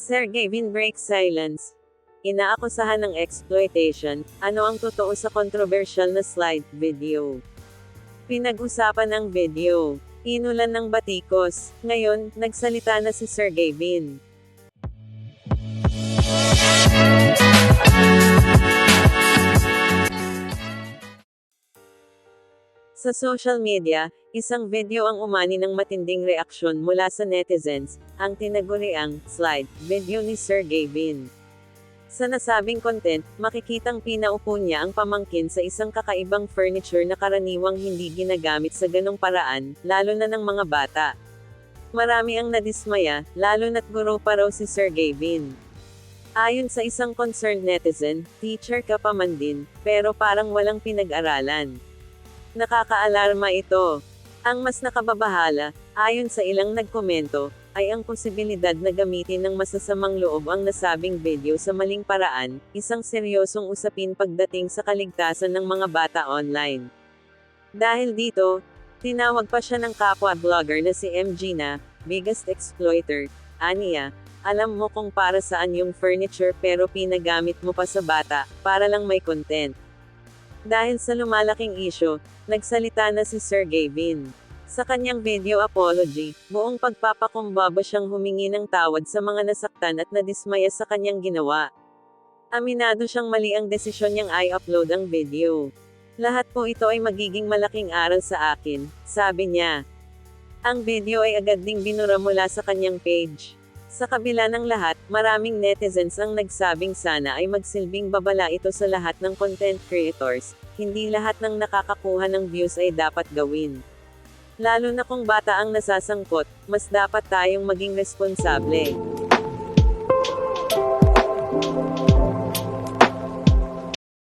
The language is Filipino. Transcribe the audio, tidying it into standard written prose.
Sergey Vin breaks silence. Inaakusahan ng exploitation, ano ang totoo sa controversial na slide video? Pinag-usapan ang video. Inulan ng batikos. Ngayon, nagsalita na si Sergey Vin. Sa social media, isang video ang umani ng matinding reaksyon mula sa netizens, ang tinaguriang slide video ni Sergey Vin. Sa nasabing content, makikitang pinaupo niya ang pamangkin sa isang kakaibang furniture na karaniwang hindi ginagamit sa ganong paraan, lalo na ng mga bata. Marami ang nadismaya, lalo na't guro pa raw si Sergey Vin. Ayon sa isang concerned netizen, teacher ka pa man din, pero parang walang pinag-aralan. Nakakaalarma ito. Ang mas nakababahala, ayon sa ilang nagkomento, ay ang posibilidad na gamitin ng masasamang loob ang nasabing video sa maling paraan, isang seryosong usapin pagdating sa kaligtasan ng mga bata online. Dahil dito, tinawag pa siya ng kapwa-vlogger na si MG na, biggest exploiter, aniya, alam mo kung para saan yung furniture pero pinagamit mo pa sa bata, para lang may content. Dahil sa lumalaking isyu, nagsalita na si Sergey Vin. Sa kanyang video apology, buong pagpapakumbaba siyang humingi ng tawad sa mga nasaktan at nadismaya sa kanyang ginawa. Aminado siyang mali ang desisyon niyang i-upload ang video. Lahat po ito ay magiging malaking aral sa akin, sabi niya. Ang video ay agad ding binura mula sa kanyang page. Sa kabila ng lahat, maraming netizens ang nagsabing sana ay magsilbing babala ito sa lahat ng content creators, hindi lahat ng nakakakuha ng views ay dapat gawin. Lalo na kung bata ang nasasangkot, mas dapat tayong maging responsable.